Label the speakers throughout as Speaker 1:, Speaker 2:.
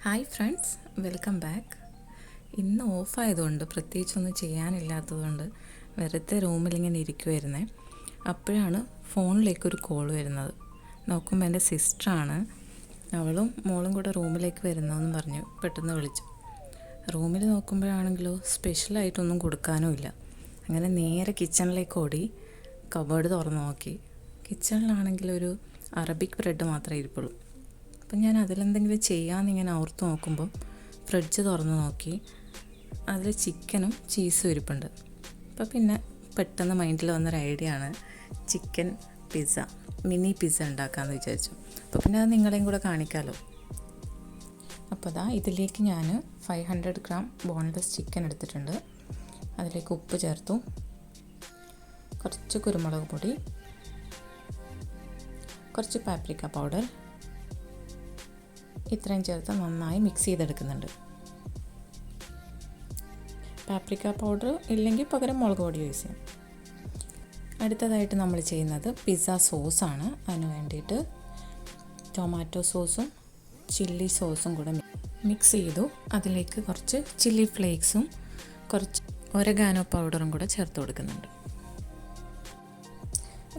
Speaker 1: Hi friends, welcome back. ഇന്ന് ഓഫായതുകൊണ്ട് പ്രത്യേകിച്ചൊന്നും ചെയ്യാനില്ലാത്തതുകൊണ്ട് വെറുതെ റൂമിലിങ്ങനെ ഇരിക്കുമായിരുന്നേ. അപ്പോഴാണ് ഫോണിലേക്കൊരു കോൾ വരുന്നത്. നോക്കുമ്പോൾ എൻ്റെ സിസ്റ്ററാണ്. അവളും മോളും കൂടെ റൂമിലേക്ക് വരുന്നതെന്ന് പറഞ്ഞു പെട്ടെന്ന് വിളിച്ചു. റൂമിൽ നോക്കുമ്പോഴാണെങ്കിലോ സ്പെഷ്യലായിട്ടൊന്നും കൊടുക്കാനും ഇല്ല. അങ്ങനെ നേരെ കിച്ചണിലേക്ക് ഓടി കബോർഡ് തുറന്ന് നോക്കി. കിച്ചണിലാണെങ്കിൽ ഒരു അറബിക് ബ്രെഡ് മാത്രമേ ഇരിപ്പുള്ളൂ. അപ്പം ഞാൻ അതിലെന്തെങ്കിലും ചെയ്യാമെന്നിങ്ങനെ ഓർത്ത് നോക്കുമ്പോൾ ഫ്രിഡ്ജ് തുറന്ന് നോക്കി, അതിൽ ചിക്കനും ചീസും ഇരിപ്പുണ്ട്. അപ്പോൾ പിന്നെ പെട്ടെന്ന് മൈൻഡിൽ വന്നൊരു ഐഡിയ ആണ് ചിക്കൻ പിസ്സ, മിനി പിസ്സ ഉണ്ടാക്കാമെന്ന് വിചാരിച്ചു. അപ്പോൾ പിന്നെ അത് നിങ്ങളെയും കൂടെ കാണിക്കാമല്ലോ. അപ്പോൾ ഇതിലേക്ക് ഞാൻ 500 ഗ്രാം ബോൺലെസ് ചിക്കൻ എടുത്തിട്ടുണ്ട്. അതിലേക്ക് ഉപ്പ് ചേർത്തു, കുറച്ച് കുരുമുളക് പൊടി, കുറച്ച് പാപ്രിക്ക പൗഡർ, ഇത്രയും ചേർത്ത് നന്നായി മിക്സ് ചെയ്തെടുക്കുന്നുണ്ട്. പാപ്രിക്ക പൗഡർ ഇല്ലെങ്കിൽ പകരം മുളക് പൊടി യൂസ് ചെയ്യാം. അടുത്തതായിട്ട് നമ്മൾ ചെയ്യുന്നത് പിസ്സ സോസാണ്. അതിന് വേണ്ടിയിട്ട് ടൊമാറ്റോ സോസും ചില്ലി സോസും കൂടെ മിക്സ് ചെയ്തു. അതിലേക്ക് കുറച്ച് ചില്ലി ഫ്ലേക്സും കുറച്ച് ഒരഗാനോ പൗഡറും കൂടെ ചേർത്ത് കൊടുക്കുന്നുണ്ട്.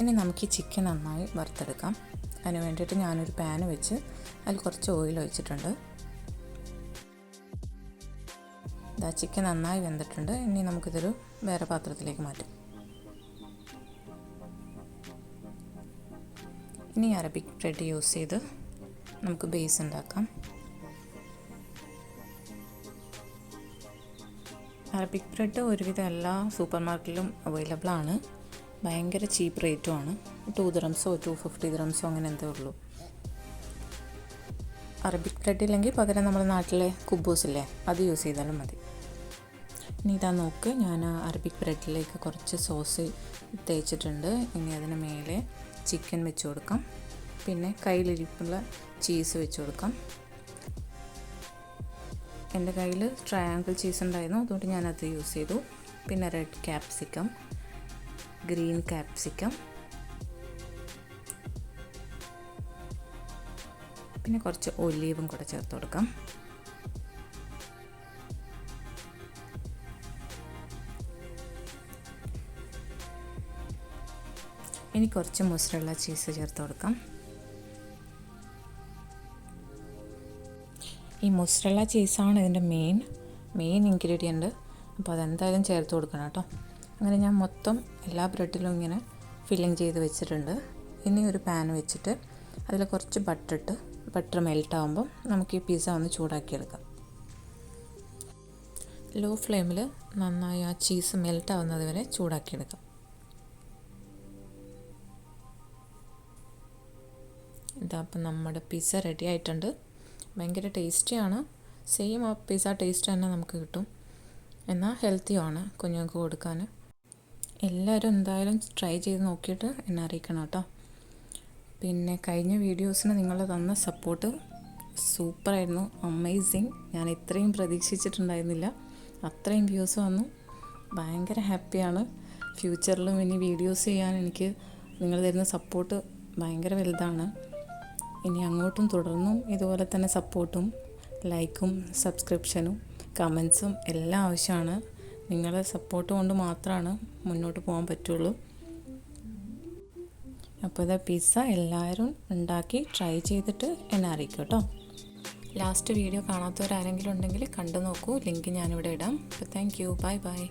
Speaker 1: ഇനി നമുക്ക് ഈ ചിക്കൻ നന്നായി വറുത്തെടുക്കാം. അതിന് വേണ്ടിയിട്ട് ഞാനൊരു പാന് വെച്ച് അതിൽ കുറച്ച് ഓയിൽ ഒഴിച്ചിട്ടുണ്ട്. ചിക്കൻ നന്നായി വെന്തിട്ടുണ്ട്. ഇനി നമുക്കിതൊരു വേറെ പാത്രത്തിലേക്ക് മാറ്റാം. ഇനി അറബിക് ബ്രെഡ് യൂസ് ചെയ്ത് നമുക്ക് ബേസ് ഉണ്ടാക്കാം. അറബിക് ബ്രെഡ് ഒരുവിധം എല്ലാ സൂപ്പർ മാർക്കറ്റിലും അവൈലബിൾ ആണ്. ഭയങ്കര ചീപ്പ് റേറ്റും ആണ്. 2 ദിറംസോ 250 ദിറംസോ അങ്ങനെ എന്തേ ഉള്ളൂ. അറബിക് ബ്രെഡ് ഇല്ലെങ്കിൽ പകരം നമ്മുടെ നാട്ടിലെ കുബൂസില്ലേ, അത് യൂസ് ചെയ്താലും മതി. ഇനി ഇതാ നോക്ക്, ഞാൻ അറബിക് ബ്രെഡിലേക്ക് കുറച്ച് സോസ് തേച്ചിട്ടുണ്ട്. ഇനി അതിന് മേലെ ചിക്കൻ വെച്ച് കൊടുക്കാം. പിന്നെ കയ്യിലിരിപ്പുള്ള ചീസ് വെച്ച് കൊടുക്കാം. എൻ്റെ കയ്യിൽ ട്രയാങ്കിൾ ചീസ് ഉണ്ടായിരുന്നു, അതുകൊണ്ട് ഞാനത് യൂസ് ചെയ്തു. പിന്നെ റെഡ് ക്യാപ്സിക്കം, ഗ്രീൻ ക്യാപ്സിക്കം, പിന്നെ കുറച്ച് ഒലീവും കൂടെ ചേർത്ത് കൊടുക്കാം. ഇനി കുറച്ച് മൊസറല്ല ചീസ് ചേർത്ത് കൊടുക്കാം. ഈ മൊസറല്ല ചീസാണ് ഇതിൻ്റെ മെയിൻ ഇൻഗ്രീഡിയൻറ്റ്. അപ്പോൾ അതെന്തായാലും ചേർത്ത് കൊടുക്കണം കേട്ടോ. അങ്ങനെ ഞാൻ മൊത്തം എല്ലാ ബ്രെഡിലും ഇങ്ങനെ ഫില്ലിങ് ചെയ്ത് വെച്ചിട്ടുണ്ട്. ഇനി ഒരു പാൻ വെച്ചിട്ട് അതിൽ കുറച്ച് ബട്ടർ മെൽറ്റ് ആകുമ്പം നമുക്ക് ഈ പിസ്സ ഒന്ന് ചൂടാക്കിയെടുക്കാം. ലോ ഫ്ലെയിമിൽ നന്നായി ആ ചീസ് മെൽറ്റ് ആവുന്നത് വരെ ചൂടാക്കിയെടുക്കാം. ഇതപ്പം നമ്മുടെ പിസ്സ റെഡി ആയിട്ടുണ്ട്. ഭയങ്കര ടേസ്റ്റിയാണ്. സെയിം ആ പിസ്സ ടേസ്റ്റ് തന്നെ നമുക്ക് കിട്ടും. എന്നാൽ ഹെൽത്തിയുമാണ് കുഞ്ഞുങ്ങൾക്ക് കൊടുക്കാൻ. എല്ലാവരും എന്തായാലും ട്രൈ ചെയ്ത് നോക്കിയിട്ട് എന്നെ അറിയിക്കണം കേട്ടോ. പിന്നെ കഴിഞ്ഞ വീഡിയോസിന് നിങ്ങൾ തന്ന സപ്പോർട്ട് സൂപ്പറായിരുന്നു, അമേസിങ്. ഞാൻ ഇത്രയും പ്രതീക്ഷിച്ചിട്ടുണ്ടായിരുന്നില്ല. അത്രയും വ്യൂസ് വന്നു. ഭയങ്കര ഹാപ്പിയാണ്. ഫ്യൂച്ചറിലും ഇനി വീഡിയോസ് ചെയ്യാൻ എനിക്ക് നിങ്ങൾ തരുന്ന സപ്പോർട്ട് ഭയങ്കര വലുതാണ്. ഇനി അങ്ങോട്ടും തുടർന്നും ഇതുപോലെ തന്നെ സപ്പോർട്ടും ലൈക്കും സബ്സ്ക്രിപ്ഷനും കമൻസും എല്ലാം ആവശ്യമാണ്. നിങ്ങളുടെ സപ്പോർട്ട് കൊണ്ട് മാത്രമാണ് മുന്നോട്ട് പോകാൻ പറ്റുള്ളൂ. അപ്പോൾ പിസ്സ എല്ലാവരും ഉണ്ടാക്കി ട്രൈ ചെയ്തിട്ട് എന്നെ അറിയിക്കും കേട്ടോ. ലാസ്റ്റ് വീഡിയോ കാണാത്തവരാരെങ്കിലും ഉണ്ടെങ്കിൽ കണ്ടു നോക്കൂ. ലിങ്ക് ഞാനിവിടെ ഇടാം. അപ്പോൾ താങ്ക് യു, ബൈ.